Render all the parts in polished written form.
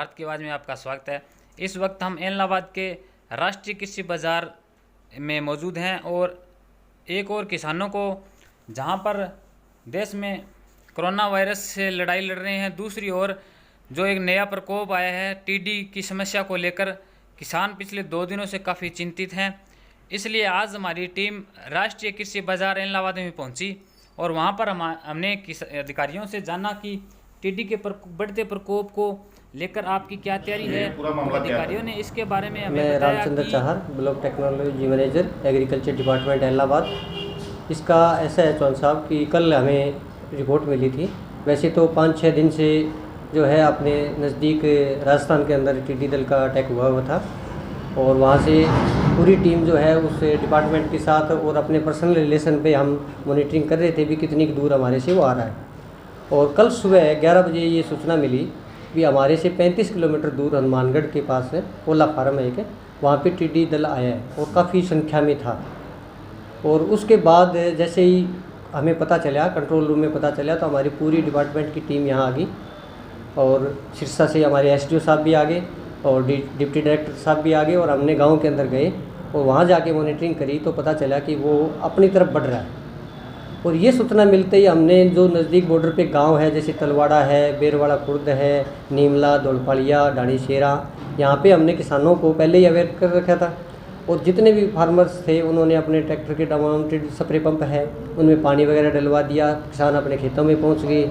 भारत की आवाज़ में आपका स्वागत है। इस वक्त हम एलनाबाद के राष्ट्रीय कृषि बाज़ार में मौजूद हैं और एक और किसानों को जहां पर देश में कोरोना वायरस से लड़ाई लड़ रहे हैं, दूसरी ओर जो एक नया प्रकोप आया है टीडी की समस्या को लेकर किसान पिछले 2 दिनों से काफ़ी चिंतित हैं। इसलिए आज हमारी टीम राष्ट्रीय कृषि बाज़ार एलनाबाद में पहुंची और वहां पर हमने अधिकारियों से जाना कि टीडी के बढ़ते प्रकोप को लेकर आपकी क्या तैयारी है। अधिकारियों ने इसके बारे में हमें मैं बताया रामचंद्र कि Chahar, block technology manager, agriculture department Ellenabad. इसका ऐसा है चौहान साहब कि कल हमें रिपोर्ट मिली थी। वैसे तो 5-6 दिन से जो है अपने नज़दीक राजस्थान के अंदर टिड्डी दल का अटैक हुआ था और वहाँ से पूरी टीम जो है उस डिपार्टमेंट के साथ और अपने पर्सनल रिलेशन पे हम मॉनिटरिंग कर रहे थे भी कितनी दूर हमारे से वो आ रहा है। और कल सुबह 11 बजे ये सूचना मिली कि हमारे से 35 किलोमीटर दूर हनुमानगढ़ के पास है पोला फार्म है एक, वहाँ पे टिड्डी दल आया है और काफ़ी संख्या में था। और उसके बाद जैसे ही हमें पता चला, कंट्रोल रूम में पता चला, तो हमारी पूरी डिपार्टमेंट की टीम यहाँ आ गई और सिरसा से हमारे एसडीओ साहब भी आ गए और डिप्टी डायरेक्टर साहब भी आ गए और हमने गांव के अंदर गए और वहाँ जाके मॉनिटरिंग करी तो पता चला कि वो अपनी तरफ बढ़ रहा है। और ये सूचना मिलते ही हमने जो नज़दीक बॉर्डर पे गांव है जैसे तलवाड़ा है, बेरवाड़ा खुर्द है, नीमला, दौड़पालिया, डाणीशेरा, यहाँ पे हमने किसानों को पहले ही अवेयर कर रखा था। और जितने भी फार्मर्स थे उन्होंने अपने ट्रैक्टर के माउंटेड स्प्रे पंप है उनमें पानी वगैरह डलवा दिया। किसान अपने खेतों में पहुँच गए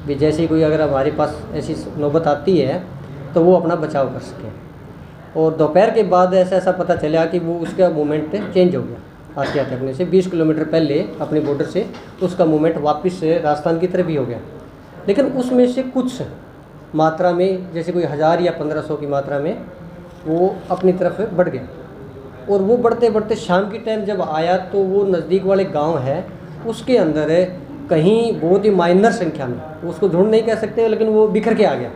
भी जैसे कोई अगर हमारे पास ऐसी नौबत आती है तो वो अपना बचाव कर सकें। और दोपहर के बाद ऐसा पता चला कि वो उसका मूवमेंट चेंज हो गया, आते आते अपने से 20 किलोमीटर पहले अपने बॉर्डर से उसका मूवमेंट वापस राजस्थान की तरफ ही हो गया। लेकिन उसमें से कुछ मात्रा में जैसे कोई 1000 या 1500 की मात्रा में वो अपनी तरफ बढ़ गया। और वो बढ़ते बढ़ते शाम की टाइम जब आया तो वो नज़दीक वाले गांव है उसके अंदर कहीं बहुत ही माइनर संख्या में, उसको झुंड नहीं कह सकते लेकिन वो बिखर के आ गया।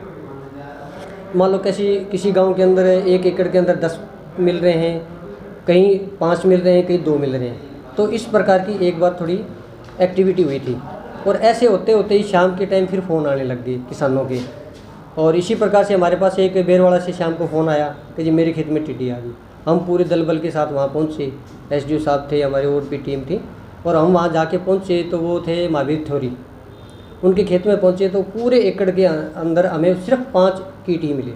मान लो किसी गांव के अंदर 1 एकड़ के अंदर 10 मिल रहे हैं, कहीं 5 मिल रहे हैं, कहीं 2 मिल रहे हैं। तो इस प्रकार की एक बार थोड़ी एक्टिविटी हुई थी और ऐसे होते होते ही शाम के टाइम फिर फ़ोन आने लग गए किसानों के। और इसी प्रकार से हमारे पास एक बेरवाड़ा से शाम को फ़ोन आया कि जी मेरे खेत में टिड्डी आ गई। हम पूरे दल बल के साथ वहाँ पहुँचे, एसडीओ साहब थे, हमारी और भी टीम थी और हम वहाँ जाके पहुँचे तो वो थे महावीर थोरी, उनके खेत में पहुँचे तो पूरे एकड़ के अंदर हमें सिर्फ 5 कीटी मिले।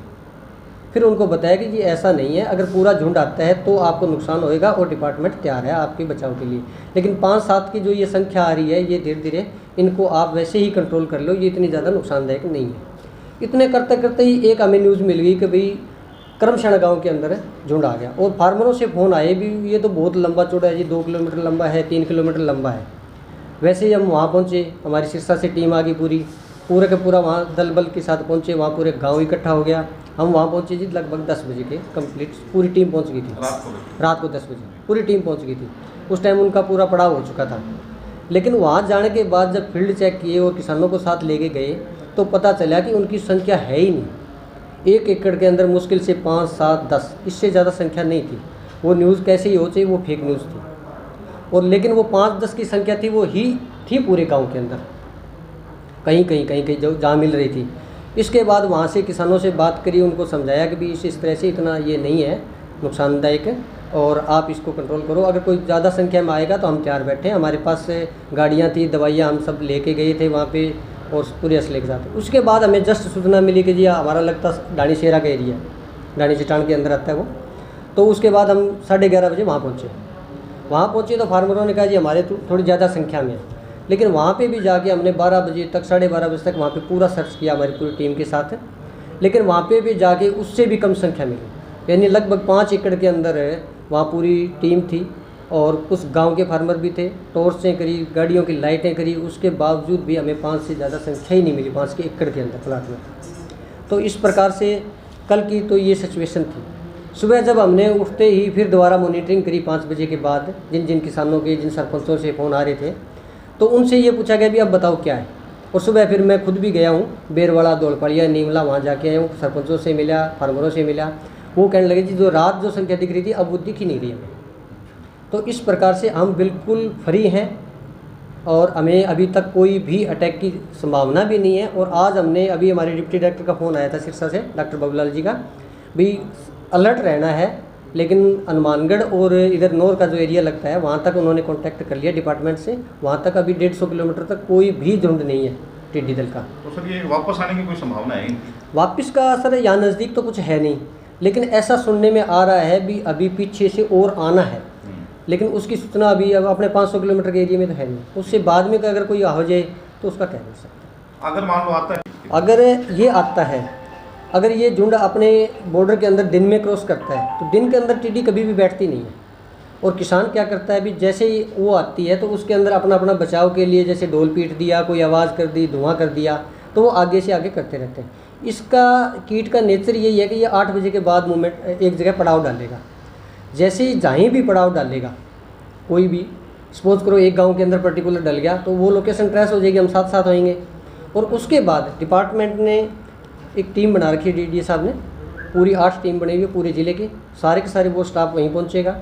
फिर उनको बताया कि जी ऐसा नहीं है, अगर पूरा झुंड आता है तो आपको नुकसान होएगा और डिपार्टमेंट तैयार है आपके बचाव के लिए। लेकिन 5-7 की जो ये संख्या आ रही है ये धीरे धीरे इनको आप वैसे ही कंट्रोल कर लो, ये इतनी ज़्यादा नुकसानदायक नहीं है। इतने करते करते ही एक हमें न्यूज़ मिल गई कि भाई करमशाणा गाँव के अंदर झुंड आ गया। और फार्मरों से फ़ोन आए भी ये तो बहुत लंबा चौड़ा है जी, 2 किलोमीटर लंबा है, 3 किलोमीटर लंबा है। वैसे ही हम वहाँ पहुँचे, हमारी सिरसा से टीम आ गई पूरा का पूरा वहाँ दल बल के साथ पहुँचे, वहाँ पूरे गाँव इकट्ठा हो गया। हम वहाँ पहुँचे जी लगभग 10 बजे के कंप्लीट पूरी टीम पहुँच गई थी। रात को 10 बजे पूरी टीम पहुँच गई थी। उस टाइम उनका पूरा पड़ाव हो चुका था। लेकिन वहाँ जाने के बाद जब फील्ड चेक किए और किसानों को साथ लेके गए तो पता चला कि उनकी संख्या है ही नहीं। 1 एकड़ के अंदर मुश्किल से 5, 7, 10 इससे ज़्यादा संख्या नहीं थी। वो न्यूज़ कैसे ही हो चाहिए, वो फेक न्यूज़ थी। और लेकिन वो 5-10 की संख्या थी, वो ही थी पूरे गाँव के अंदर, कहीं जो जहाँ मिल रही थी। इसके बाद वहाँ से किसानों से बात करी, उनको समझाया कि भी इस तरह से इतना ये नहीं है नुकसानदायक और आप इसको कंट्रोल करो। अगर कोई ज़्यादा संख्या में आएगा तो हम तैयार बैठे हैं, हमारे पास गाड़ियाँ थी, दवाइयाँ हम सब लेके गए थे वहाँ पे और पूरे असले के साथ। उसके बाद हमें जस्ट सूचना मिली कि जी हमारा लगता डाणीशेरा का एरिया, डाणी चट्टान के अंदर आता है वो। तो उसके बाद हम 11:30 बजे वहाँ पहुँचे तो फार्मरों ने कहा जी हमारे तो थोड़ी ज़्यादा संख्या में है। लेकिन वहाँ पे भी जाके हमने 12 बजे तक 12:30 बजे तक वहाँ पे पूरा सर्च किया हमारी पूरी टीम के साथ। लेकिन वहाँ पे भी जाके उससे भी कम संख्या मिली, यानी लगभग 5 एकड़ के अंदर वहाँ पूरी टीम थी और कुछ गांव के फार्मर भी थे। टॉर्चें करी, गाड़ियों की लाइटें करी, उसके बावजूद भी हमें 5 से ज़्यादा संख्या ही नहीं मिली 5 के एकड़ के अंदर प्लाट में। तो इस प्रकार से कल की तो ये सिचुएशन थी। सुबह जब हमने उठते ही फिर दोबारा मॉनिटरिंग करी 5 बजे के बाद, जिन किसानों के, जिन सरपंचों से फ़ोन आ रहे थे तो उनसे ये पूछा गया भी अब बताओ क्या है। और सुबह फिर मैं खुद भी गया हूँ बेरवाड़ा, दौड़पालिया, नीमला, वहाँ जाके आया हूँ, सरपंचों से मिला, फार्मरों से मिला। वो कहने लगे जी जो रात जो संख्या दिख रही थी अब वो दिख ही नहीं रही हमें। तो इस प्रकार से हम बिल्कुल फ्री हैं और हमें अभी तक कोई भी अटैक की संभावना भी नहीं है। और आज हमने अभी हमारे डिप्टी डायरेक्टर का फ़ोन आया था सिरसा से, डॉक्टर बाबूलाल जी का, भी अलर्ट रहना है। लेकिन हनुमानगढ़ और इधर नौर का जो एरिया लगता है वहाँ तक उन्होंने कांटेक्ट कर लिया डिपार्टमेंट से, वहाँ तक अभी 150 किलोमीटर तक कोई भी झुंड नहीं है टिड्डी दल का। तो सर ये वापस आने की कोई संभावना है इनकी? वापस का सर यहाँ नज़दीक तो कुछ है नहीं, लेकिन ऐसा सुनने में आ रहा है भी अभी पीछे से और आना है, लेकिन उसकी सूचना अभी अब अपने 500 किलोमीटर के एरिया में तो है नहीं। उससे बाद में अगर कोई हो जाए तो उसका कह नहीं सकते। अगर मान लो आता है, अगर ये आता है, अगर ये झुंड अपने बॉर्डर के अंदर दिन में क्रॉस करता है तो दिन के अंदर टिड्डी कभी भी बैठती नहीं है। और किसान क्या करता है, अभी जैसे ही वो आती है तो उसके अंदर अपना अपना बचाव के लिए जैसे ढोल पीट दिया, कोई आवाज़ कर दी, धुआं कर दिया, तो वो आगे से आगे करते रहते हैं। इसका कीट का नेचर यही है कि ये 8 बजे के बाद मूवमेंट एक जगह पड़ाव डालेगा। जैसे ही जहीं भी पड़ाव डालेगा कोई भी, सपोज करो एक गांव के अंदर पर्टिकुलर डल गया तो वो लोकेशन ट्रेस हो जाएगी, हम साथ साथ होंगे। और उसके बाद डिपार्टमेंट ने एक टीम बना रखी है, डीडी साहब ने पूरी 8 टीम बनी हुई है पूरे ज़िले की, सारे के सारे वो स्टाफ वहीं पहुँचेगा।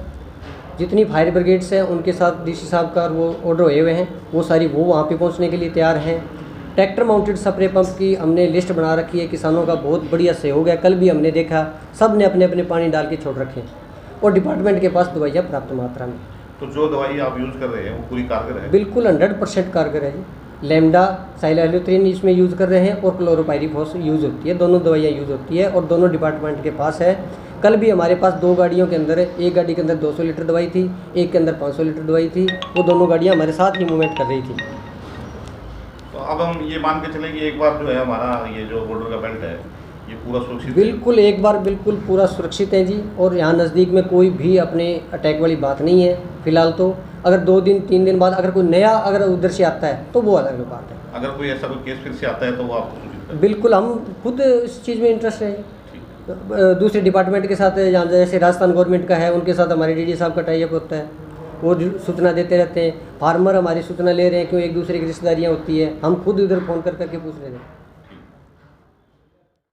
जितनी फायर ब्रिगेड्स हैं उनके साथ डीसी साहब का वो ऑर्डर हुए हुए हैं, वो सारी वो वहाँ पे पहुँचने के लिए तैयार हैं। ट्रैक्टर माउंटेड स्प्रे पंप की हमने लिस्ट बना रखी है, किसानों का बहुत बढ़िया सहयोग है। कल भी हमने देखा सब ने अपने अपने पानी डाल के छोड़ रखे हैं और डिपार्टमेंट के पास दवाइयाँ पर्याप्त मात्रा में। तो जो दवाई आप यूज़ कर रहे हैं वो पूरी कारगर है? बिल्कुल 100% कारगर है जी। लैम्डा साइलोथ्रिन इसमें यूज़ कर रहे हैं और क्लोरोपाइरीफॉस यूज़ होती है, दोनों दवाइयाँ यूज़ होती है और दोनों डिपार्टमेंट के पास है। कल भी हमारे पास 2 गाड़ियों के अंदर, एक गाड़ी के अंदर 200 लीटर दवाई थी, एक के अंदर 500 लीटर दवाई थी, वो दोनों गाड़ियाँ हमारे साथ ही मूवमेंट कर रही थी। तो अब हम ये मान के चलें कि एक बार जो है हमारा ये जो बॉर्डर का बेल्ट है ये पूरा सुरक्षित है? बिल्कुल, एक बार बिल्कुल पूरा सुरक्षित है जी। और यहाँ नज़दीक में कोई भी अपने अटैक वाली बात नहीं है फिलहाल। तो अगर 2 दिन 3 दिन बाद अगर कोई नया अगर उधर से आता है तो वो अलग बात है। अगर कोई ऐसा कोई केस फिर से आता है तो वो आपको सूचित करें? बिल्कुल, हम खुद इस चीज़ में इंटरेस्ट है। दूसरे डिपार्टमेंट के साथ जहाँ जैसे राजस्थान गवर्नमेंट का है उनके साथ हमारे डीडी साहब का टाई अप होता है, वो सूचना देते रहते हैं। फार्मर हमारी सूचना ले रहे हैं, क्यों एक दूसरे की रिश्तेदारियाँ होती है, हम खुद उधर फ़ोन कर करके पूछ रहे थे।